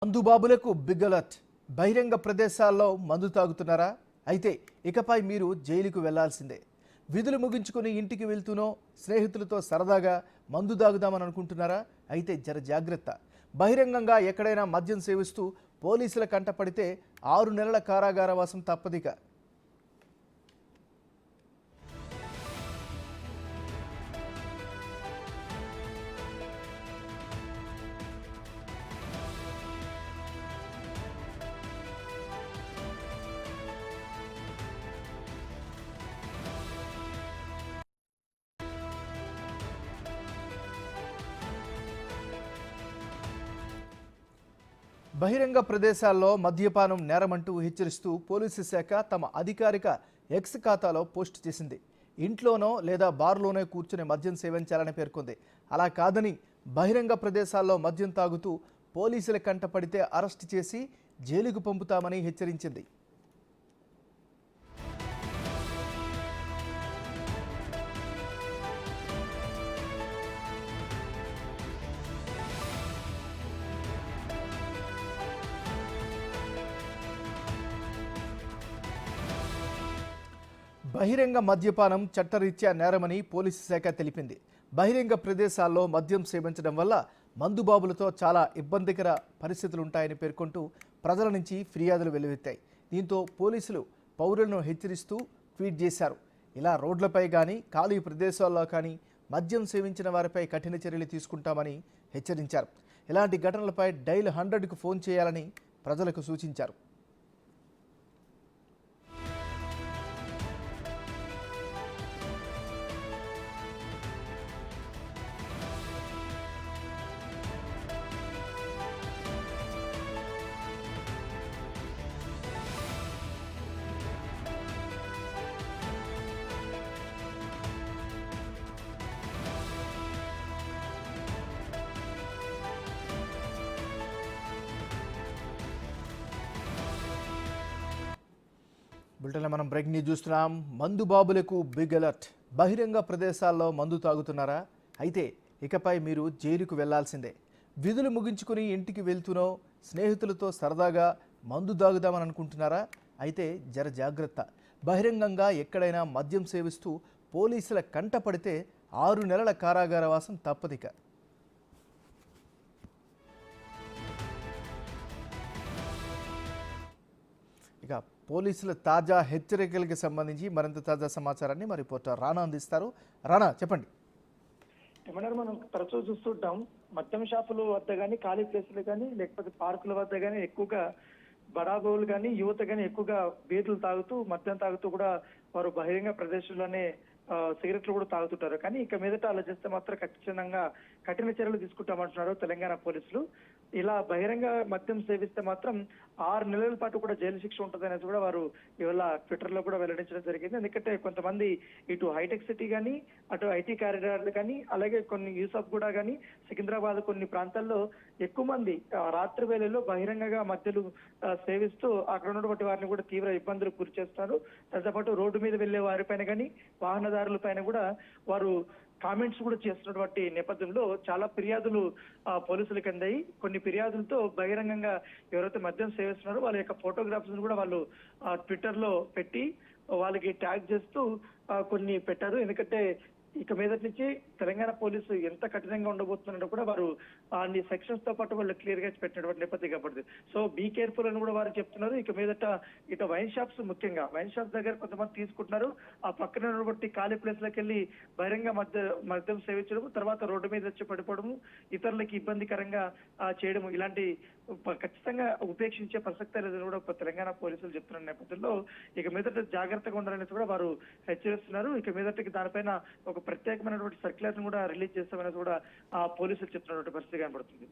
మందుబాబులకు big alert. బహిరంగ ప్రదేశాల్లో మందు తాగుతున్నారా? అయితే ఇకపై మీరు జైలుకు వెళ్లాల్సిందే. విధులు ముగించుకొని ఇంటికి వెళ్తూనో స్నేహితులతో సరదాగా మందు తాగుదామని అనుకుంటున్నారా? అయితే జర జాగ్రత్త. బహిరంగంగా ఎక్కడైనా మద్యం సేవిస్తూ పోలీసుల కంట పడితే 6 నెలల కారాగారవాసం తప్పదిక. బహిరంగ ప్రదేశాల్లో మద్యపానం నేరమంటూ హెచ్చరిస్తూ పోలీసు శాఖ తమ అధికారిక ఎక్స్ ఖాతాలో పోస్ట్ చేసింది. ఇంట్లోనో లేదా బార్లోనే కూర్చుని మద్యం సేవించాలని పేర్కొంది. అలా కాదని బహిరంగ ప్రదేశాల్లో మద్యం తాగుతూ పోలీసుల కంట పడితే అరెస్ట్ చేసి జైలుకు పంపుతామని హెచ్చరించింది. బహిరంగ మద్యపానం చట్టరీత్యా నేరమని పోలీసు శాఖ తెలిపింది. బహిరంగ ప్రదేశాల్లో మద్యం సేవించడం వల్ల మందుబాబులతో చాలా ఇబ్బందికర పరిస్థితులుంటాయని పేర్కొంటూ ప్రజల నుంచి ఫిర్యాదులు వెల్లువెత్తాయి. దీంతో పోలీసులు పౌరులను హెచ్చరిస్తూ ట్వీట్ చేశారు. ఇలా రోడ్లపై కానీ ఖాళీ ప్రదేశాల్లో కానీ మద్యం సేవించిన వారిపై కఠిన చర్యలు తీసుకుంటామని హెచ్చరించారు. ఇలాంటి ఘటనలపై డైల్ 100కు ఫోన్ చేయాలని ప్రజలకు సూచించారు. బులెటిన్లో మనం బ్రేక్ న్యూస్ చూస్తున్నాం. మందు బాబులకు బిగ్ అలర్ట్. బహిరంగ ప్రదేశాల్లో మందు తాగుతున్నారా? అయితే ఇకపై మీరు జైలుకు వెళ్లాల్సిందే. విధులు ముగించుకుని ఇంటికి వెళ్తూనో స్నేహితులతో సరదాగా మందు తాగుదామని అనుకుంటున్నారా? అయితే జర జాగ్రత్త. బహిరంగంగా ఎక్కడైనా మద్యం సేవిస్తూ పోలీసుల కంట పడితే 6 నెలల కారాగారవాసం తప్పదిక. ఇక పోలీసుల తాజా హెచ్చరికలకు సంబంధించి మరింత తాజా సమాచారాన్ని మా రిపోర్టర్ రానా అందిస్తారు. రానా, చెప్పండి. ఏమన్నారు, మనం తరచూ చూస్తుంటాం మద్యం షాపుల వద్ద కానీ ఖాళీ ప్లేసులు కానీ లేకపోతే పార్కుల వద్ద కానీ ఎక్కువగా బడాబోలు కానీ యువత కానీ ఎక్కువగా బీర్లు తాగుతూ మద్యం తాగుతూ కూడా వారు బహిరంగ ప్రదేశంలోనే సిగరెట్లు కూడా తాగుతుంటారు. కానీ ఇక మీదట అలా చేస్తే మాత్రం ఖచ్చితంగా కఠిన చర్యలు తీసుకుంటామంటున్నారు తెలంగాణ పోలీసులు. ఇలా బహిరంగ మద్యం సేవిస్తే మాత్రం 6 నెలల పాటు కూడా జైలు శిక్ష ఉంటుంది అనేది కూడా వారు ఇవాళ ట్విట్టర్ లో కూడా వెల్లడించడం జరిగింది. ఎందుకంటే కొంతమంది ఇటు హైటెక్ సిటీ కానీ అటు ఐటీ కారిడార్లు కానీ అలాగే కొన్ని యూసఫ్ కూడా కానీ సికింద్రాబాద్ కొన్ని ప్రాంతాల్లో ఎక్కువ మంది రాత్రి వేళల్లో బహిరంగంగా మద్యలు సేవిస్తూ అక్కడ ఉన్నటువంటి వారిని కూడా తీవ్ర ఇబ్బందులకు గురి చేస్తారు. దాంతో పాటు రోడ్డు మీద వెళ్లే వారిపైన కానీ వాహనదారుల పైన కూడా వారు కామెంట్స్ కూడా చేస్తున్నటువంటి నేపథ్యంలో చాలా ఫిర్యాదులు పోలీసులకు అందాయి. కొన్ని ఫిర్యాదులతో బహిరంగంగా ఎవరైతే మద్యం సేవిస్తున్నారో వాళ్ళ యొక్క ఫోటోగ్రాఫ్స్ కూడా వాళ్ళు ట్విట్టర్ లో పెట్టి వాళ్ళకి ట్యాగ్ చేస్తూ కొన్ని పెట్టారు. ఎందుకంటే ఇక మీదటి నుంచి తెలంగాణ పోలీసు ఎంత కఠినంగా ఉండబోతున్నారో కూడా వారు అన్ని సెక్షన్స్ తో పాటు వాళ్ళు క్లియర్ గా పెట్టినటువంటి నేపథ్యం కాబట్టి సో బీ కేర్ఫుల్ అని కూడా వారు చెప్తున్నారు. ఇక మీదట ఇటు వైన్ షాప్స్, ముఖ్యంగా వైన్ షాప్స్ దగ్గర కొంతమంది తీసుకుంటున్నారు. ఆ పక్కన ఉన్నటువంటి ఖాళీ ప్లేస్లకు వెళ్ళి బహిరంగ మద్యం సేవించడం, తర్వాత రోడ్డు మీద వచ్చి పడిపోవడము, ఇతరులకి ఇబ్బందికరంగా చేయడము, ఇలాంటి ఖచ్చితంగా ఉపేక్షించే ప్రసక్తే లేదని కూడా తెలంగాణ పోలీసులు చెప్తున్న నేపథ్యంలో ఇక మీదట జాగ్రత్తగా ఉండాలనేది కూడా వారు హెచ్చరిస్తున్నారు. ఇక మీదటికి దానిపైన ఒక ప్రత్యేకమైనటువంటి సర్క్యులర్ కూడా రిలీజ్ చేస్తామనేది కూడా పోలీసులు చెప్తున్నటువంటి పరిస్థితి కనబడుతుంది.